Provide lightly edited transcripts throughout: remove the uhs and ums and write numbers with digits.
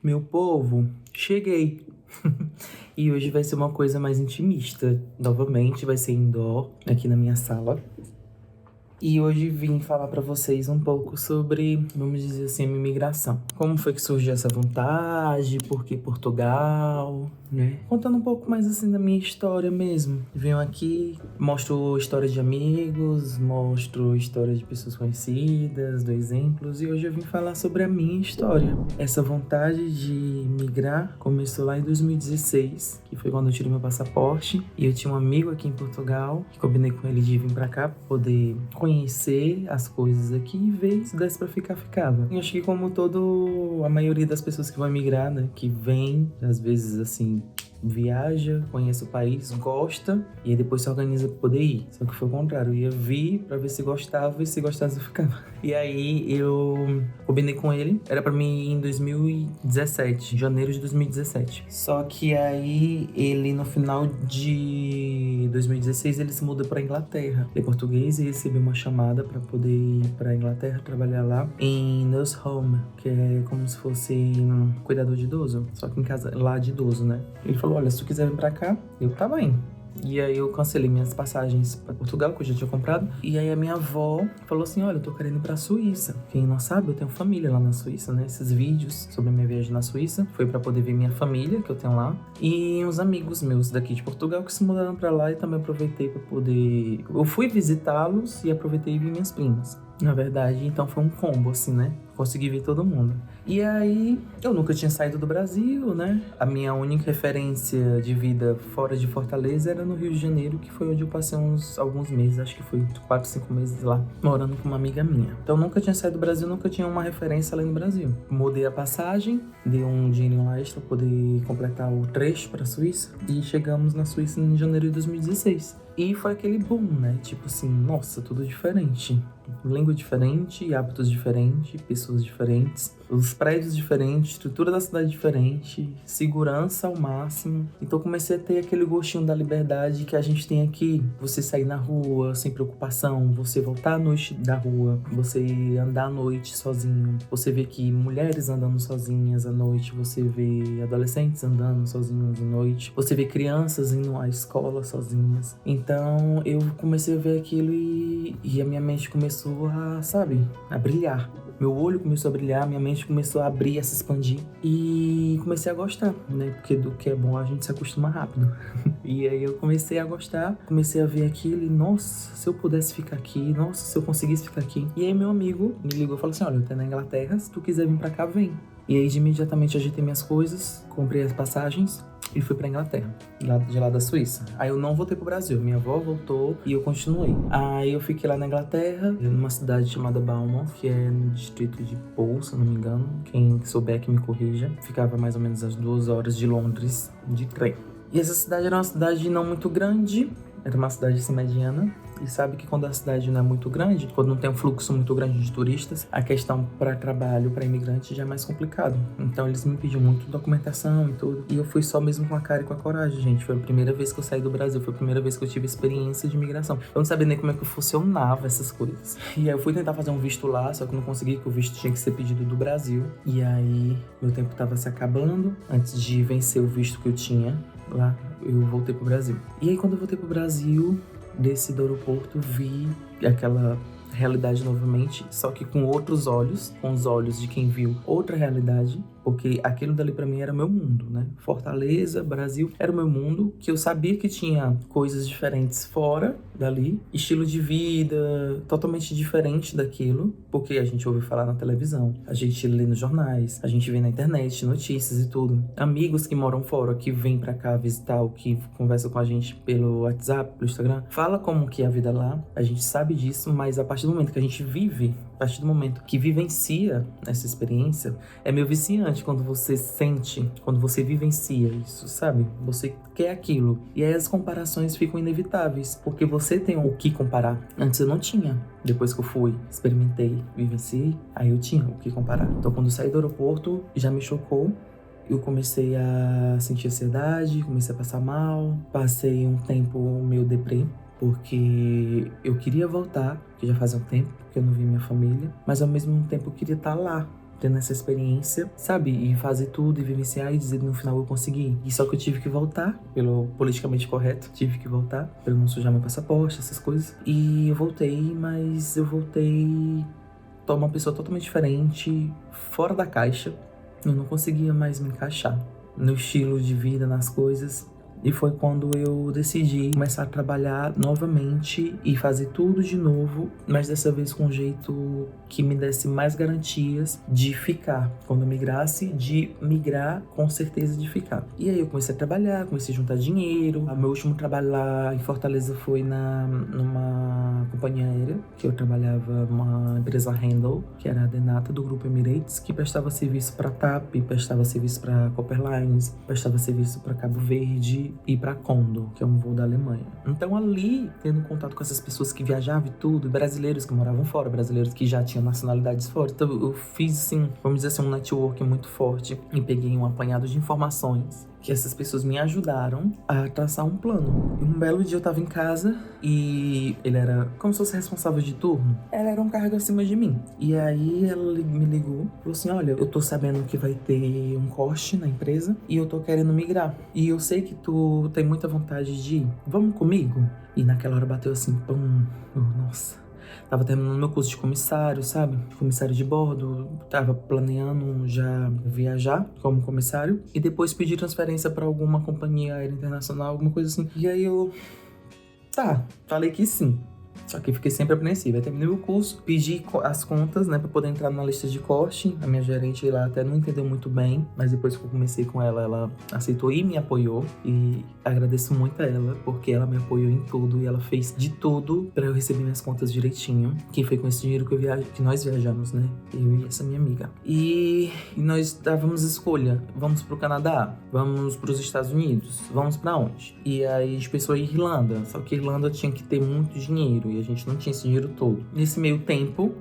Meu povo, cheguei! E hoje vai ser uma coisa mais intimista. Novamente, vai ser indoor, aqui na minha sala. E hoje vim falar pra vocês um pouco sobre, vamos dizer assim, a minha imigração. Como foi que surgiu essa vontade, por que Portugal, né? Contando um pouco mais assim da minha história mesmo. Venho aqui, mostro histórias de amigos, mostro histórias de pessoas conhecidas, dou exemplos. E hoje eu vim falar sobre a minha história. Essa vontade de migrar começou lá em 2016, que foi quando eu tirei meu passaporte. E eu tinha um amigo aqui em Portugal, que combinei com ele de vir pra cá pra poder conhecer as coisas aqui e ver se desse pra ficar, ficava. E acho que como a maioria das pessoas que vão emigrar, né, que vem, às vezes assim, viaja, conhece o país, gosta e aí depois se organiza pra poder ir. Só que foi o contrário, eu ia vir pra ver se gostava e se gostasse eu ficava. E aí eu combinei com ele, era pra mim ir em 2017, janeiro de 2017. Só que aí ele no final de 2016 ele se mudou pra Inglaterra. Ele é português e recebeu uma chamada pra poder ir pra Inglaterra trabalhar lá em nurse home, que é como se fosse um cuidador de idoso, só que em casa lá de idoso, né? Ele falou: olha, se tu quiser vir pra cá, eu tava indo. E aí eu cancelei minhas passagens para Portugal, que eu já tinha comprado. E aí a minha avó falou assim: olha, eu tô querendo ir pra Suíça. Quem não sabe, eu tenho família lá na Suíça, né? Esses vídeos sobre a minha viagem na Suíça foi para poder ver minha família, que eu tenho lá, e uns amigos meus daqui de Portugal que se mudaram para lá, e também aproveitei para poder... Eu fui visitá-los e aproveitei e vi minhas primas. Na verdade, então foi um combo, assim, né? Consegui ver todo mundo. E aí, eu nunca tinha saído do Brasil, né? A minha única referência de vida fora de Fortaleza era no Rio de Janeiro, que foi onde eu passei alguns meses, acho que foi 4, 5 meses lá, morando com uma amiga minha. Então, nunca tinha saído do Brasil, nunca tinha uma referência além do Brasil. Mudei a passagem, dei um dinheirinho lá extra pra poder completar o trecho pra Suíça, e chegamos na Suíça em janeiro de 2016. E foi aquele boom, né? Tipo assim, nossa, tudo diferente. Língua diferente, hábitos diferentes, pessoas diferentes, os prédios diferentes, estrutura da cidade diferente, segurança ao máximo. Então comecei a ter aquele gostinho da liberdade que a gente tem aqui. Você sair na rua sem preocupação, você voltar à noite da rua, você andar à noite sozinho. Você vê que mulheres andando sozinhas à noite, você vê adolescentes andando sozinhos à noite, você vê crianças indo à escola sozinhas. Então eu comecei a ver aquilo e a minha mente começou a, sabe, a brilhar. Meu olho começou a brilhar, minha mente começou a abrir, a se expandir. E comecei a gostar, né? Porque do que é bom a gente se acostuma rápido. E aí eu comecei a gostar, comecei a ver aquilo e, nossa, se eu pudesse ficar aqui, nossa, se eu conseguisse ficar aqui. E aí meu amigo me ligou e falou assim: olha, eu tô na Inglaterra, se tu quiser vir pra cá, vem. E aí de imediatamente ajeitei minhas coisas, comprei as passagens e fui pra Inglaterra, de lá da Suíça. Aí eu não voltei pro Brasil, minha avó voltou e eu continuei. Aí eu fiquei lá na Inglaterra, numa cidade chamada Bournemouth, que é no distrito de Poole, se eu não me engano. Quem souber que me corrija. Ficava mais ou menos às 2 horas de Londres, de trem. E essa cidade era uma cidade não muito grande, era uma cidade assim mediana. E sabe que quando a cidade não é muito grande, quando não tem um fluxo muito grande de turistas, a questão para trabalho, para imigrante já é mais complicado. Então eles me pediam muito documentação e tudo. E eu fui só mesmo com a cara e com a coragem, gente. Foi a primeira vez que eu saí do Brasil, foi a primeira vez que eu tive experiência de imigração. Eu não sabia nem como é que funcionava essas coisas. E aí eu fui tentar fazer um visto lá, só que não consegui, porque o visto tinha que ser pedido do Brasil. E aí meu tempo tava se acabando. Antes de vencer o visto que eu tinha lá, eu voltei pro Brasil. E aí quando eu voltei pro Brasil, desci do aeroporto, vi aquela realidade novamente, só que com outros olhos, com os olhos de quem viu outra realidade, porque aquilo dali pra mim era meu mundo, né? Fortaleza, Brasil, era o meu mundo, que eu sabia que tinha coisas diferentes fora dali, estilo de vida totalmente diferente daquilo, porque a gente ouve falar na televisão, a gente lê nos jornais, a gente vê na internet, notícias e tudo. Amigos que moram fora, que vêm pra cá visitar, ou que conversam com a gente pelo WhatsApp, pelo Instagram, fala como que é a vida lá, a gente sabe disso, mas a partir do momento que a gente vive, a partir do momento que vivencia essa experiência, é meio viciante quando você sente, quando você vivencia isso, sabe? Você quer aquilo. E aí as comparações ficam inevitáveis, porque você tem o que comparar. Antes eu não tinha. Depois que eu fui, experimentei, vivenciei, aí eu tinha o que comparar. Então quando eu saí do aeroporto, já me chocou. Eu comecei a sentir ansiedade, comecei a passar mal, passei um tempo meio deprê, porque eu queria voltar, que já fazia um tempo que eu não via minha família, mas ao mesmo tempo eu queria estar lá, tendo essa experiência, sabe? E fazer tudo e vivenciar e dizer no final eu consegui. E só que eu tive que voltar, pelo politicamente correto, tive que voltar, pra eu não sujar meu passaporte, essas coisas. E eu voltei, mas eu voltei uma pessoa totalmente diferente, fora da caixa. Eu não conseguia mais me encaixar no estilo de vida, nas coisas. E foi quando eu decidi começar a trabalhar novamente e fazer tudo de novo, mas dessa vez com um jeito que me desse mais garantias de ficar. Quando eu migrasse, de migrar com certeza de ficar. E aí eu comecei a trabalhar, comecei a juntar dinheiro. O meu último trabalho lá em Fortaleza foi numa companhia aérea, que eu trabalhava numa empresa Handle, que era a Denata do Grupo Emirates, que prestava serviço para TAP, prestava serviço para Copper Lines, prestava serviço para Cabo Verde e para Condor, que é um voo da Alemanha. Então ali, tendo contato com essas pessoas que viajavam e tudo, brasileiros que moravam fora, brasileiros que já tinham nacionalidades fora, então eu fiz assim, vamos dizer assim, um network muito forte e peguei um apanhado de informações que essas pessoas me ajudaram a traçar um plano. E um belo dia eu tava em casa e ele era como se fosse responsável de turno. Ela era um cargo acima de mim. E aí ela me ligou, falou assim, olha, eu tô sabendo que vai ter um corte na empresa e eu tô querendo migrar. E eu sei que tu tem muita vontade de ir. Vamos comigo? E naquela hora bateu assim, pum, nossa. Tava terminando meu curso de comissário, sabe? Comissário de bordo. Tava planeando já viajar como comissário. E depois pedir transferência pra alguma companhia aérea internacional, alguma coisa assim. E aí eu... Tá, falei que sim. Só que fiquei sempre apreensiva. Aí terminei o curso, pedi as contas, né, pra poder entrar na lista de corte. A minha gerente lá até não entendeu muito bem, mas depois que eu comecei com ela, ela aceitou e me apoiou. E agradeço muito a ela, porque ela me apoiou em tudo e ela fez de tudo pra eu receber minhas contas direitinho. Que foi com esse dinheiro que nós viajamos, né? Eu e essa minha amiga. E nós dávamos escolha. Vamos pro Canadá? Vamos pros Estados Unidos? Vamos pra onde? E aí a gente pensou em Irlanda. Só que Irlanda tinha que ter muito dinheiro. E a gente não tinha esse dinheiro todo. Nesse meio tempo,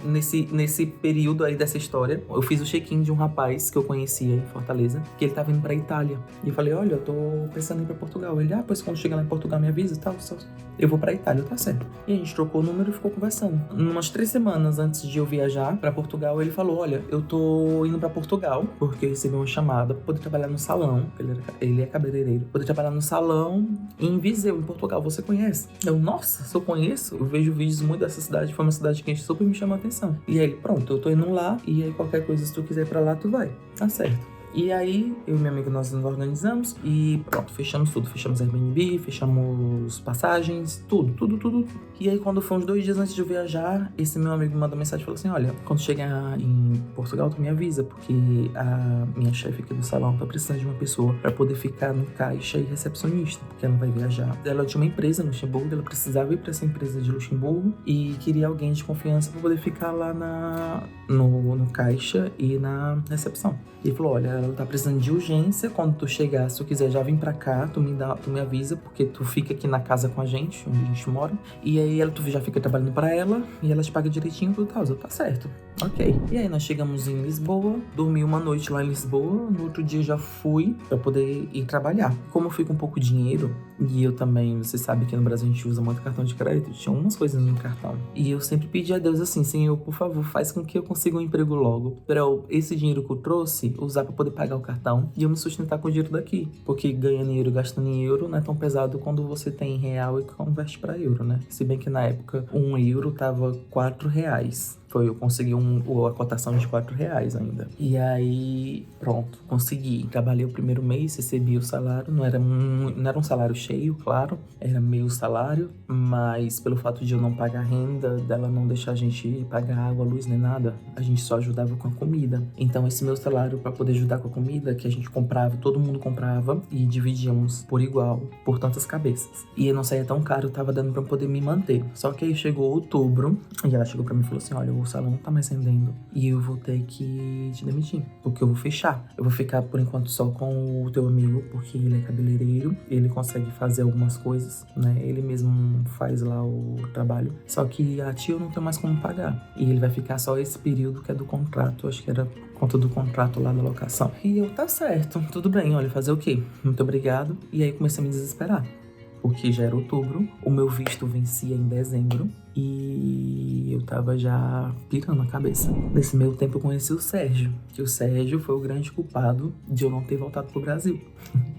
nesse período aí dessa história, eu fiz o check-in de um rapaz que eu conhecia em Fortaleza, que ele tava indo pra Itália. E eu falei, olha, eu tô pensando em ir pra Portugal. Ele, pois quando chegar lá em Portugal me avisa e tal, eu vou pra Itália, tá certo. E a gente trocou o número e ficou conversando. Umas 3 semanas antes de eu viajar pra Portugal, ele falou, olha, eu tô indo pra Portugal, porque eu recebi uma chamada pra poder trabalhar no salão, ele é cabeleireiro, poder trabalhar no salão em Viseu, em Portugal. Você conhece? Eu, nossa, se eu conheço, eu vejo vídeos muito dessa cidade, foi uma cidade que super me chamou a atenção. E aí, pronto, eu tô indo lá, e aí qualquer coisa, se tu quiser ir pra lá, tu vai. Tá certo. E aí, eu e minha amiga, nós nos organizamos e pronto, fechamos tudo. Fechamos Airbnb, fechamos passagens, tudo. E aí, quando foi uns 2 dias antes de eu viajar, esse meu amigo me mandou mensagem e falou assim, olha, quando chegar em Portugal, tu me avisa, porque a minha chefe aqui do salão tá precisando de uma pessoa pra poder ficar no caixa e recepcionista, porque ela vai viajar. Ela tinha uma empresa no Luxemburgo, ela precisava ir pra essa empresa de Luxemburgo e queria alguém de confiança pra poder ficar lá no caixa e na recepção. E ele falou, olha, ela tá precisando de urgência, quando tu chegar, se tu quiser já vir pra cá, tu me avisa, porque tu fica aqui na casa com a gente, onde a gente mora, e aí tu já fica trabalhando pra ela, e ela te paga direitinho, tudo tal, tá certo. Ok. E aí nós chegamos em Lisboa, dormi uma noite lá em Lisboa, no outro dia já fui pra poder ir trabalhar. Como eu fui com pouco dinheiro, e eu também, você sabe que no Brasil a gente usa muito cartão de crédito, tinha umas coisas no cartão. E eu sempre pedi a Deus assim, Senhor, por favor, faz com que eu consiga um emprego logo, pra esse dinheiro que eu trouxe, usar pra poder pagar o cartão e eu me sustentar com o dinheiro daqui. Porque ganhando em euro e gastando em euro não é tão pesado quando você tem real e converte pra euro, né? Se bem que na época, 1 euro tava 4 reais. Eu consegui a cotação de 4 reais ainda. E aí, pronto, consegui. Trabalhei o primeiro mês, recebi o salário. Não era um salário cheio, claro. Era meio salário. Mas pelo fato de eu não pagar renda, dela não deixar a gente pagar água, luz, nem nada, a gente só ajudava com a comida. Então esse meu salário, pra poder ajudar com a comida, que a gente comprava, todo mundo comprava, e dividíamos por igual, por tantas cabeças. E não saía tão caro, tava dando pra poder me manter. Só que aí chegou outubro, e ela chegou pra mim e falou assim, olha, o salão não tá mais rendendo e eu vou ter que te demitir, porque eu vou fechar. Eu vou ficar por enquanto só com o teu amigo, porque ele é cabeleireiro, ele consegue fazer algumas coisas, né? Ele mesmo faz lá o trabalho. Só que a tia eu não tenho mais como pagar. E ele vai ficar só esse período que é do contrato, acho que era conta do contrato lá da locação. E eu, tá certo, tudo bem, olha, fazer o quê? Muito obrigado. E aí comecei a me desesperar, porque já era outubro, o meu visto vencia em dezembro. E eu tava já pirando a cabeça. Nesse meio tempo eu conheci o Sérgio, que o Sérgio foi o grande culpado de eu não ter voltado pro Brasil.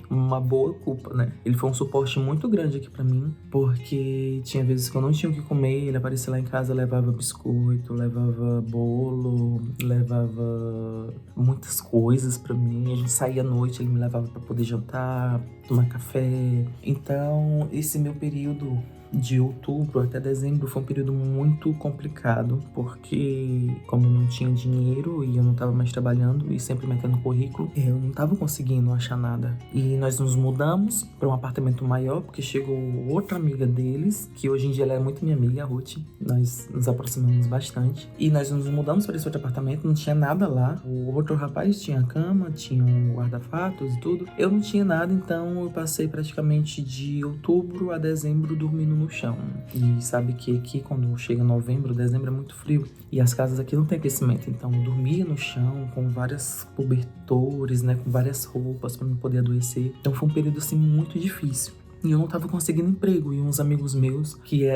Uma boa culpa, né? Ele foi um suporte muito grande aqui pra mim, porque tinha vezes que eu não tinha o que comer, ele aparecia lá em casa, levava biscoito, levava bolo, levava muitas coisas pra mim. A gente saía à noite, ele me levava pra poder jantar, tomar café. Então, esse meu período de outubro até dezembro foi um período muito complicado, porque como eu não tinha dinheiro e eu não tava mais trabalhando e sempre metendo currículo, eu não tava conseguindo achar nada. E nós nos mudamos para um apartamento maior, porque chegou outra amiga deles, que hoje em dia ela é muito minha amiga, a Ruth. Nós nos aproximamos bastante. E nós nos mudamos para esse outro apartamento, não tinha nada lá. O outro rapaz tinha cama, tinha um guarda-fatos e tudo. Eu não tinha nada, então eu passei praticamente de outubro a dezembro dormindo no chão. E sabe que aqui, quando chega novembro, dezembro, é muito frio. E as casas aqui não tem aquecimento. Então eu dormia no chão com vários cobertores, né? Com várias roupas para não poder adoecer. Então foi um período assim muito difícil. E eu não tava conseguindo emprego. E uns amigos meus, que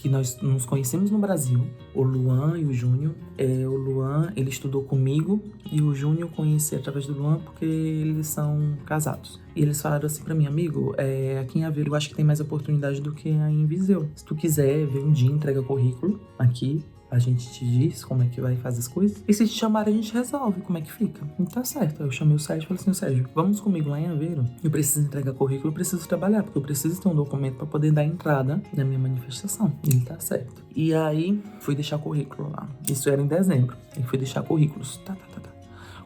nós nos conhecemos no Brasil, o Luan e o Júnior. O Luan, ele estudou comigo. E o Júnior eu conheci através do Luan porque eles são casados. E eles falaram assim pra mim, amigo, aqui em Aveiro eu acho que tem mais oportunidade do que aí em Viseu. Se tu quiser, vem um dia, entrega currículo aqui. A gente te diz como é que vai fazer as coisas. E se te chamarem, a gente resolve como é que fica. Não tá certo. Aí eu chamei o Sérgio e falei assim, Sérgio, vamos comigo lá em Aveiro. Eu preciso entregar currículo, eu preciso trabalhar, porque eu preciso ter um documento pra poder dar entrada na minha manifestação. E ele tá certo. E aí, fui deixar currículo lá. Isso era em dezembro. Aí fui deixar currículos.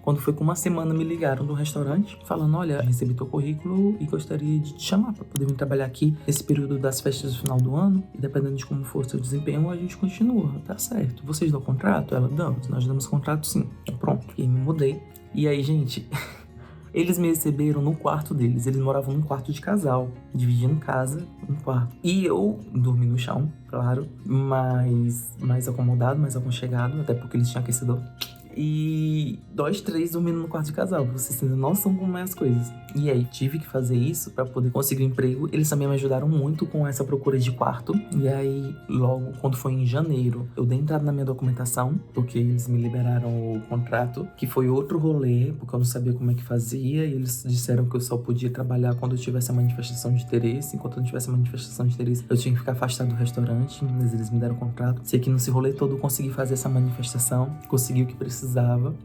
Quando foi com uma semana, me ligaram do restaurante, falando, olha, recebi teu currículo e gostaria de te chamar para poder vir trabalhar aqui nesse período das festas do final do ano. E dependendo de como for o seu desempenho, a gente continua. Tá certo. Vocês dão contrato? Ela, damos. Nós damos contrato, sim. Então, pronto. E aí me mudei. E aí, gente, eles me receberam no quarto deles. Eles moravam num quarto de casal, dividindo casa, um quarto. E eu dormi no chão, claro, mas mais acomodado, mais aconchegado, até porque eles tinham aquecedor. E 2, 3 dormindo no quarto de casal, pra vocês terem noção como é as coisas. E aí, tive que fazer isso pra poder conseguir um emprego. Eles também me ajudaram muito com essa procura de quarto. E aí, logo, quando foi em janeiro, eu dei entrada na minha documentação, porque eles me liberaram o contrato, que foi outro rolê, porque eu não sabia como é que fazia. E eles disseram que eu só podia trabalhar quando eu tivesse a manifestação de interesse. Enquanto eu não tivesse a manifestação de interesse, eu tinha que ficar afastado do restaurante. Mas eles me deram o contrato. Sei que nesse rolê todo eu consegui fazer essa manifestação, consegui o que precisava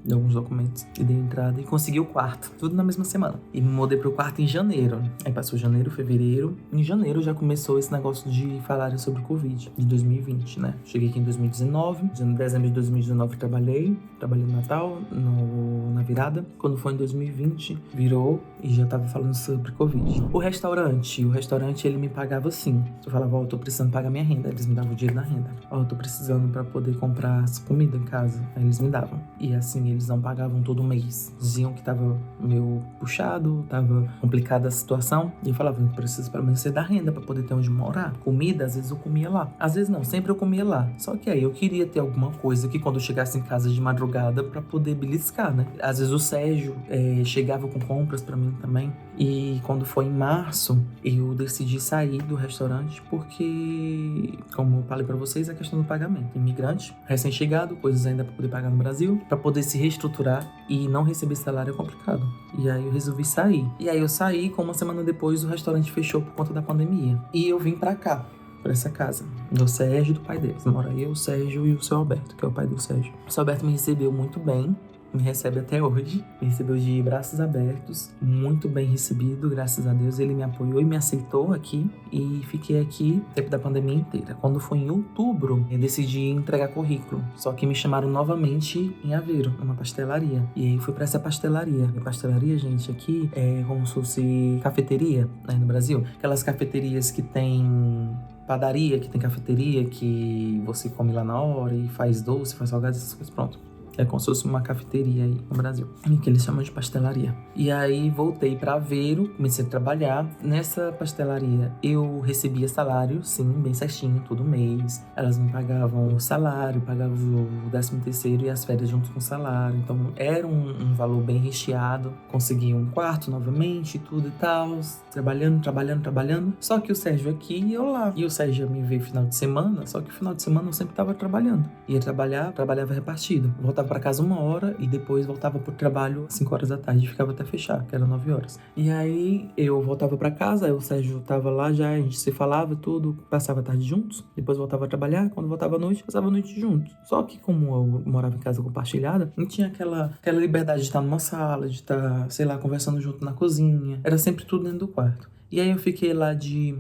de alguns documentos e dei entrada e consegui o quarto, tudo na mesma semana. E me mudei pro quarto em janeiro. Aí passou janeiro, fevereiro. Em janeiro já começou esse negócio de falarem sobre o Covid, de 2020, né? Cheguei aqui em 2019, em dezembro de 2019 trabalhei no Natal, na virada. Quando foi em 2020, virou e já tava falando sobre Covid. O restaurante ele me pagava assim. Eu falava, ó, eu tô precisando pagar minha renda. Eles me davam o dinheiro da renda. Ó, eu tô precisando pra poder comprar comida em casa. Aí eles me davam. E assim, eles não pagavam todo mês. Diziam que tava meio puxado, tava complicada a situação. E eu falava, eu preciso pelo menos ser da renda pra poder ter onde morar. Comida, às vezes eu comia lá. Às vezes não, sempre eu comia lá. Só que aí eu queria ter alguma coisa que quando eu chegasse em casa de madrugada pra poder beliscar, né? Às vezes o Sérgio chegava com compras pra mim também. E quando foi em março, eu decidi sair do restaurante porque, como eu falei pra vocês, a questão do pagamento. Imigrante, recém-chegado, coisas ainda pra poder pagar no Brasil, pra poder se reestruturar e não receber salário é complicado. E aí eu resolvi sair. E aí eu saí, com uma semana depois o restaurante fechou por conta da pandemia. E eu vim pra cá, pra essa casa, do Sérgio e do pai deles. Mora eu, o Sérgio e o seu Alberto, que é o pai do Sérgio. O seu Alberto me recebeu muito bem. Me recebe até hoje, me recebeu de braços abertos, muito bem recebido, graças a Deus. Ele me apoiou e me aceitou aqui e fiquei aqui o tempo da pandemia inteira. Quando foi em outubro, eu decidi entregar currículo, só que me chamaram novamente em Aveiro, numa pastelaria. E aí fui pra essa pastelaria. E pastelaria, gente, aqui é como se fosse cafeteria, né, no Brasil. Aquelas cafeterias que tem padaria, que tem cafeteria, que você come lá na hora e faz doce, faz salgado, essas coisas, pronto. que é como se fosse uma cafeteria aí no Brasil, que eles chamam de pastelaria. E aí voltei pra Aveiro, comecei a trabalhar. Nessa pastelaria eu recebia salário, sim, bem certinho, todo mês. Elas me pagavam o salário, pagavam o 13º e as férias junto com o salário. Então era um valor bem recheado. Consegui um quarto novamente, tudo e tal. Trabalhando. Só que o Sérgio aqui e eu lá. E o Sérgio ia me ver final de semana, só que final de semana eu sempre tava trabalhando. Ia trabalhar, trabalhava repartido. Voltava pra casa 1 hora e depois voltava pro trabalho 5 horas da tarde. Ficava até fechar, que era 9 horas. E aí eu voltava pra casa, aí o Sérgio tava lá já, a gente se falava tudo, passava a tarde juntos. Depois voltava a trabalhar, quando voltava à noite, passava a noite juntos. Só que como eu morava em casa compartilhada, não tinha aquela liberdade de estar numa sala, de estar, sei lá, conversando junto na cozinha. Era sempre tudo dentro do quarto. E aí eu fiquei lá de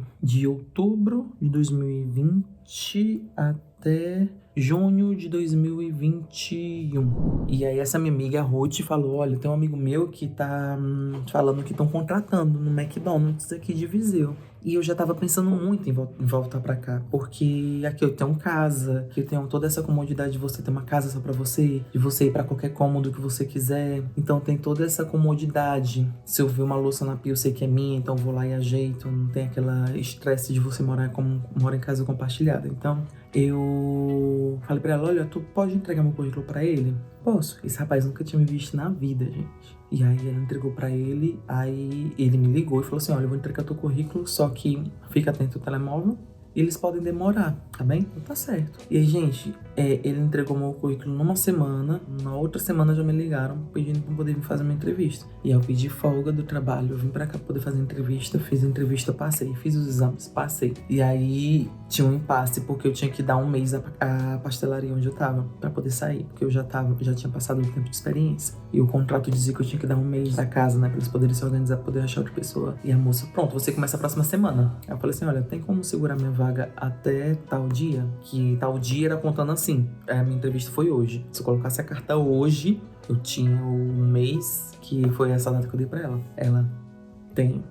outubro de 2020 até junho de 2021. E aí essa minha amiga, a Ruth, falou, olha, tem um amigo meu que tá falando que estão contratando no McDonald's aqui de Viseu. E eu já tava pensando muito em voltar pra cá, porque aqui eu tenho casa, aqui eu tenho toda essa comodidade de você ter uma casa só pra você, de você ir pra qualquer cômodo que você quiser. Então tem toda essa comodidade. Se eu ver uma louça na pia, eu sei que é minha, então eu vou lá e ajeito. Não tem aquela estresse de você morar em casa compartilhada. Então eu falei pra ela, olha, tu pode entregar meu currículo pra ele? Posso. Esse rapaz nunca tinha me visto na vida, gente. E aí ela entregou pra ele, aí ele me ligou e falou assim, olha, eu vou entregar teu currículo, só que fica atento ao telemóvel, eles podem demorar, tá bem? Então tá certo. E aí, gente, ele entregou meu currículo numa semana, na outra semana já me ligaram pedindo pra poder vir fazer uma entrevista. E aí eu pedi folga do trabalho, eu vim pra cá poder fazer entrevista, fiz a entrevista, passei, fiz os exames, passei. E aí tinha um impasse, porque eu tinha que dar 1 mês à pastelaria onde eu tava, pra poder sair, porque eu já tinha passado o tempo de experiência. E o contrato dizia que eu tinha que dar 1 mês da casa, né, pra eles poderem se organizar, poder achar outra pessoa. E a moça, pronto, você começa a próxima semana. Aí eu falei assim, olha, tem como segurar minha vaga até tal dia? Que tal dia era contando assim, a minha entrevista foi hoje. Se eu colocasse a carta hoje, eu tinha o mês, que foi essa data que eu dei pra ela. Ela, tem,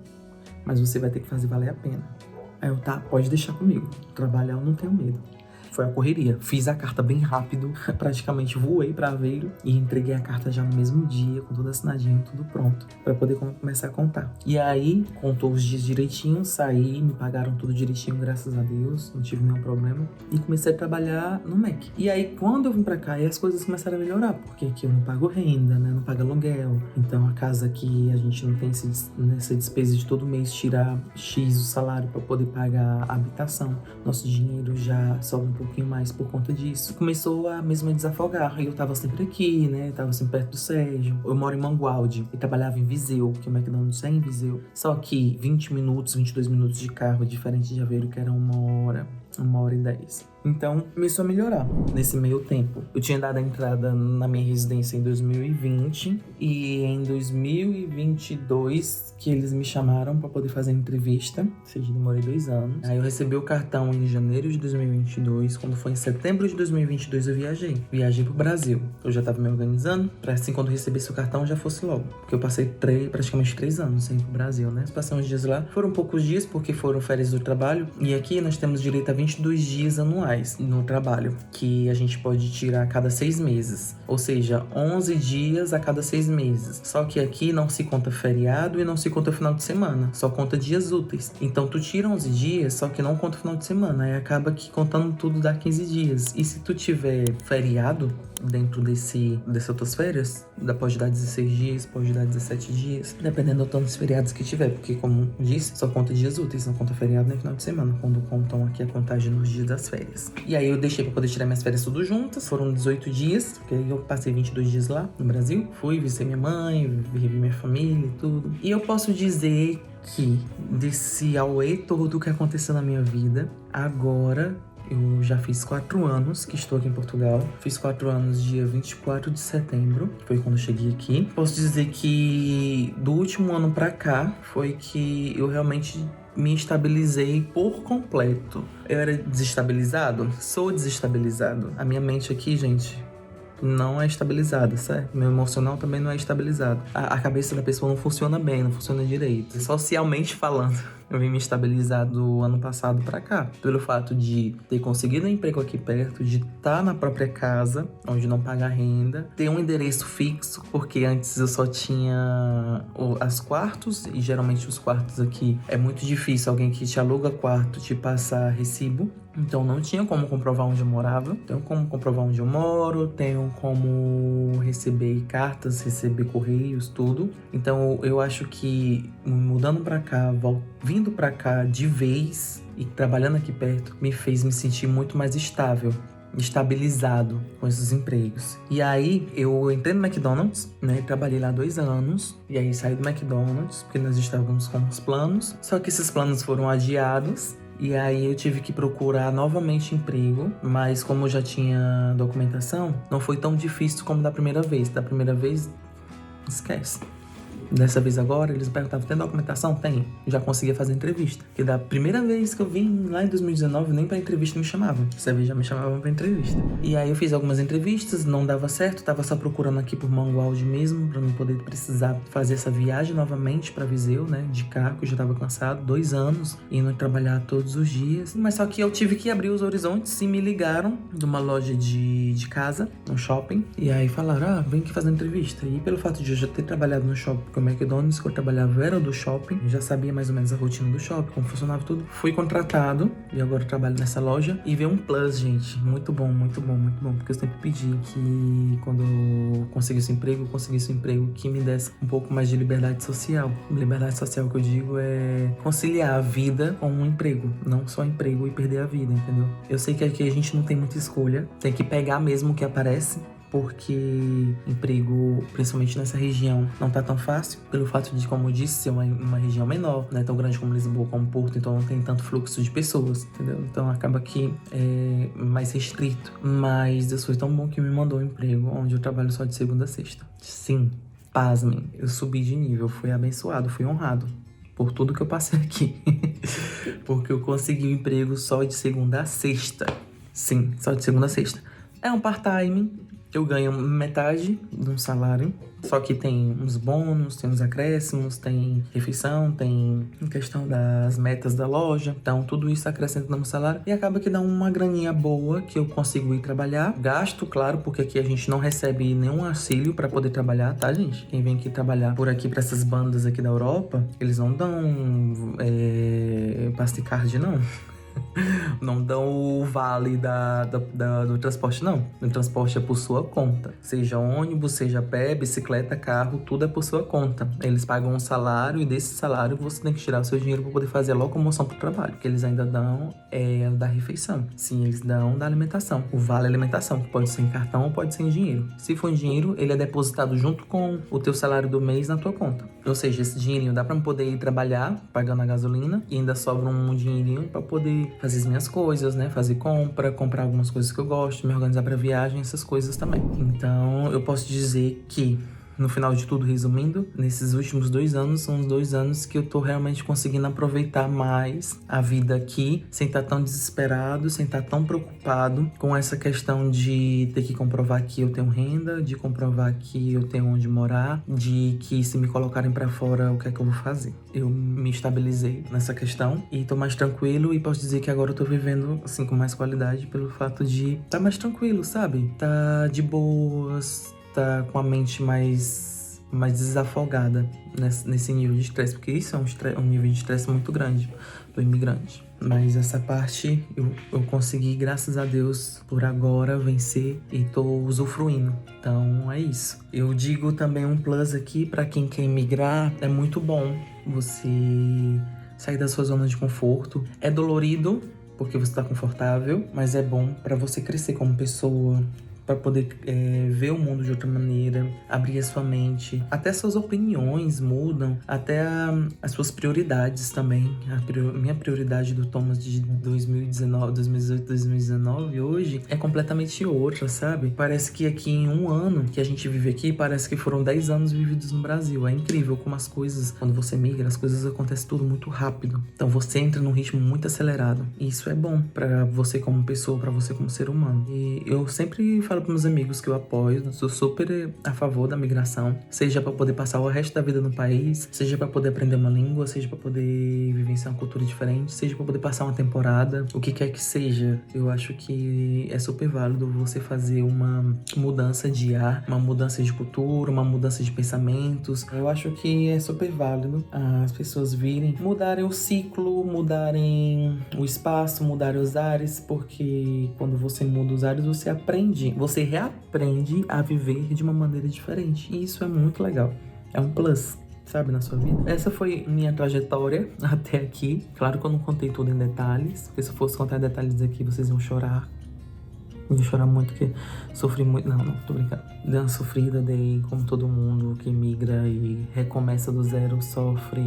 mas você vai ter que fazer valer a pena. Aí eu, tá, pode deixar comigo. Trabalhar eu não tenho medo. Foi a correria. Fiz a carta bem rápido, praticamente voei pra Aveiro e entreguei a carta já no mesmo dia, com tudo assinadinho, tudo pronto, pra poder começar a contar. E aí, contou os dias direitinho, saí, me pagaram tudo direitinho, graças a Deus, não tive nenhum problema. E comecei a trabalhar no Mac. E aí, quando eu vim pra cá, as coisas começaram a melhorar, porque aqui eu não pago renda, né, não pago aluguel. Então, a casa aqui, a gente não tem essa despesa de todo mês tirar X o salário pra poder pagar a habitação. Nosso dinheiro já sobra um pouquinho mais por conta disso. Começou a mesmo a desafogar. Eu tava sempre aqui, né? Tava sempre perto do Sérgio. Eu moro em Mangualde e trabalhava em Viseu, que o McDonald's é em Viseu. Só que 20 minutos, 22 minutos de carro, diferente de Aveiro, que era 1h10. Então, começou a melhorar nesse meio tempo. Eu tinha dado a entrada na minha residência em 2020 e em 2022 que eles me chamaram para poder fazer a entrevista. Ou seja, demorei 2 anos. Aí eu recebi o cartão em janeiro de 2022. Quando foi em setembro de 2022 eu viajei. Viajei pro Brasil. Eu já tava me organizando para assim, quando eu recebesse o cartão, já fosse logo. Porque eu passei praticamente 3 anos sem ir pro Brasil, né? Passei uns dias lá. Foram poucos dias porque foram férias do trabalho. E aqui nós temos direito a 22 dias anuais no trabalho, que a gente pode tirar a cada 6 meses, ou seja, 11 dias a cada 6 meses. Só que aqui não se conta feriado e não se conta final de semana, só conta dias úteis. Então tu tira 11 dias, só que não conta final de semana, aí acaba que contando tudo dá 15 dias. E se tu tiver feriado dentro dessas outras férias, pode dar 16 dias, pode dar 17 dias, dependendo do tanto dos feriados que tiver, porque como disse, só conta dias úteis, não conta feriado nem final de semana, quando contam aqui a contagem nos dias das férias. E aí eu deixei pra poder tirar minhas férias tudo juntas, foram 18 dias, porque aí eu passei 22 dias lá no Brasil, fui visitei minha mãe, revi minha família e tudo. E eu posso dizer que desse auê todo que aconteceu na minha vida, agora eu já fiz 4 anos que estou aqui em Portugal. Fiz 4 anos dia 24 de setembro, foi quando eu cheguei aqui. Posso dizer que do último ano pra cá foi que eu realmente me estabilizei por completo. Eu era desestabilizado? Sou desestabilizado. A minha mente aqui, gente, não é estabilizada, certo? Meu emocional também não é estabilizado. A cabeça da pessoa não funciona bem, não funciona direito. Socialmente falando. Eu vim me estabilizar do ano passado pra cá, pelo fato de ter conseguido um emprego aqui perto, de estar na própria casa, onde não paga renda, ter um endereço fixo, porque antes eu só tinha as quartos, e geralmente os quartos aqui é muito difícil alguém que te aluga quarto te passar recibo. Então não tinha como comprovar onde eu morava. Tenho como comprovar onde eu moro, tenho como receber cartas, receber correios, tudo. Então eu acho que mudando pra cá, vindo pra cá de vez e trabalhando aqui perto, me fez me sentir muito mais estável, estabilizado com esses empregos. E aí eu entrei no McDonald's, né? Trabalhei lá 2 anos. E aí saí do McDonald's, porque nós estávamos com os planos. Só que esses planos foram adiados. E aí eu tive que procurar novamente emprego, mas como eu já tinha documentação, não foi tão difícil como da primeira vez. Da primeira vez, esquece. Dessa vez agora, eles perguntavam, tem documentação? Tem. Já conseguia fazer entrevista. Porque da primeira vez que eu vim, lá em 2019, nem pra entrevista me chamavam. Dessa vez já me chamavam pra entrevista. E aí eu fiz algumas entrevistas, não dava certo. Tava só procurando aqui por Mangualde mesmo, pra não poder precisar fazer essa viagem novamente pra Viseu, né? De carro, que eu já tava cansado. 2 anos, indo trabalhar todos os dias. Mas só que eu tive que abrir os horizontes e me ligaram de uma loja de casa, no shopping. E aí falaram, vem aqui fazer entrevista. E pelo fato de eu já ter trabalhado no shopping, o McDonald's que eu trabalhava era do shopping, já sabia mais ou menos a rotina do shopping, como funcionava tudo. Fui contratado e agora eu trabalho nessa loja e veio um plus, gente, muito bom, muito bom, muito bom, porque eu sempre pedi que quando eu conseguisse um emprego que me desse um pouco mais de liberdade social. Liberdade social que eu digo é conciliar a vida com um emprego, não só emprego e perder a vida, entendeu? Eu sei que aqui a gente não tem muita escolha, tem que pegar mesmo o que aparece, porque emprego, principalmente nessa região, não tá tão fácil, pelo fato de, como eu disse, ser uma região menor, não é tão grande como Lisboa, como Porto, então não tem tanto fluxo de pessoas, entendeu? Então acaba que é mais restrito. Mas Deus foi tão bom que me mandou um emprego onde eu trabalho só de segunda a sexta. Sim, pasmem, eu subi de nível, fui abençoado, fui honrado por tudo que eu passei aqui. Porque eu consegui um emprego só de segunda a sexta. Sim, só de segunda a sexta. É um part-time. Eu ganho metade de um salário, só que tem uns bônus, tem uns acréscimos, tem refeição, tem questão das metas da loja. Então, tudo isso acrescenta no meu salário e acaba que dá uma graninha boa que eu consigo ir trabalhar. Gasto, claro, porque aqui a gente não recebe nenhum auxílio para poder trabalhar, tá, gente? Quem vem aqui trabalhar por aqui para essas bandas aqui da Europa, eles não dão Pastecard, não. Não dão o vale do transporte, não. O transporte é por sua conta. Seja ônibus, seja pé, bicicleta, carro, tudo é por sua conta. Eles pagam um salário e desse salário você tem que tirar o seu dinheiro para poder fazer a locomoção para o trabalho. Que eles ainda dão da refeição. Sim, eles dão da alimentação. O vale alimentação, que pode ser em cartão ou pode ser em dinheiro. Se for em dinheiro, ele é depositado junto com o teu salário do mês na tua conta. Ou seja, esse dinheirinho dá para poder ir trabalhar, pagando a gasolina, e ainda sobra um dinheirinho para poder fazer as minhas coisas, né? Fazer comprar algumas coisas que eu gosto, me organizar para viagem, essas coisas também. Então, eu posso dizer que, no final de tudo, resumindo, nesses últimos 2 anos, são os 2 anos que eu tô realmente conseguindo aproveitar mais a vida aqui, sem estar tão desesperado, sem estar tão preocupado com essa questão de ter que comprovar que eu tenho renda, de comprovar que eu tenho onde morar, de que se me colocarem pra fora, o que é que eu vou fazer? Eu me estabilizei nessa questão e tô mais tranquilo e posso dizer que agora eu tô vivendo, assim, com mais qualidade pelo fato de tá mais tranquilo, sabe? Tá de boas, tá com a mente mais desafogada nesse nível de estresse, porque isso é um nível de estresse muito grande do imigrante. Mas essa parte eu consegui, graças a Deus, por agora vencer e tô usufruindo. Então é isso. Eu digo também um plus aqui para quem quer imigrar, é muito bom você sair da sua zona de conforto. É dolorido porque você tá confortável, mas é bom para você crescer como pessoa, para poder ver o mundo de outra maneira, abrir a sua mente. Até suas opiniões mudam, até as suas prioridades também. Minha prioridade do Thomas de 2019, 2018, 2019, hoje, é completamente outra, sabe? Parece que aqui em 1 ano que a gente vive aqui, parece que foram 10 anos vividos no Brasil. É incrível como as coisas, quando você migra, as coisas acontecem tudo muito rápido. Então você entra num ritmo muito acelerado. E isso é bom para você como pessoa, para você como ser humano. E eu sempre falo falo pros meus amigos que eu apoio, sou super a favor da migração, seja pra poder passar o resto da vida no país, seja pra poder aprender uma língua, seja pra poder vivenciar uma cultura diferente, seja pra poder passar uma temporada, o que quer que seja. Eu acho que é super válido você fazer uma mudança de ar, uma mudança de cultura, uma mudança de pensamentos. Eu acho que é super válido as pessoas virem, mudarem o ciclo, mudarem o espaço, mudarem os ares, porque quando você muda os ares, você aprende, você reaprende a viver de uma maneira diferente. E isso é muito legal. É um plus, sabe, na sua vida. Essa foi minha trajetória até aqui. Claro que eu não contei tudo em detalhes, porque se eu fosse contar detalhes aqui, vocês iam chorar. Ia chorar muito, porque sofri muito. Não, tô brincando. Dei uma sofrida, dei como todo mundo que migra e recomeça do zero, sofre,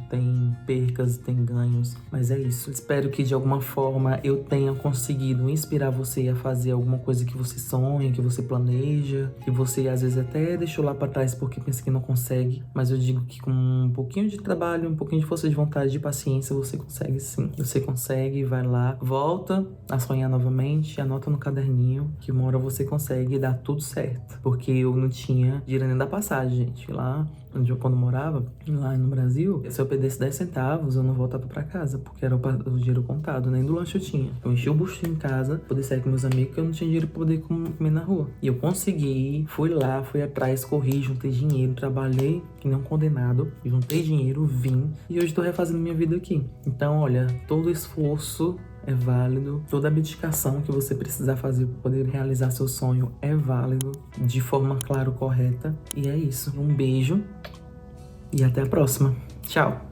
tem percas, tem ganhos. Mas é isso. Espero que de alguma forma eu tenha conseguido inspirar você a fazer alguma coisa que você sonha, que você planeja, que você às vezes até deixou lá pra trás porque pensa que não consegue. Mas eu digo que com um pouquinho de trabalho, um pouquinho de força de vontade, de paciência, você consegue sim. Você consegue, vai lá, volta a sonhar novamente, anota no caderninho que uma hora você consegue dar tudo certo. Porque eu não tinha dinheiro nem da passagem, gente. Lá onde eu quando morava, lá no Brasil, se eu perdesse 10 centavos, eu não voltava pra casa, porque era o dinheiro contado, nem do lanche eu tinha. Eu enchi o bucho em casa, poder sair com meus amigos, porque eu não tinha dinheiro pra poder comer na rua. E eu consegui, fui lá, fui atrás, corri, juntei dinheiro, trabalhei que nem um condenado, juntei dinheiro, vim, e hoje tô refazendo minha vida aqui. Então, olha, todo esforço é válido, toda abdicação que você precisar fazer para poder realizar seu sonho é válido, de forma, claro, correta. E é isso. Um beijo e até a próxima. Tchau!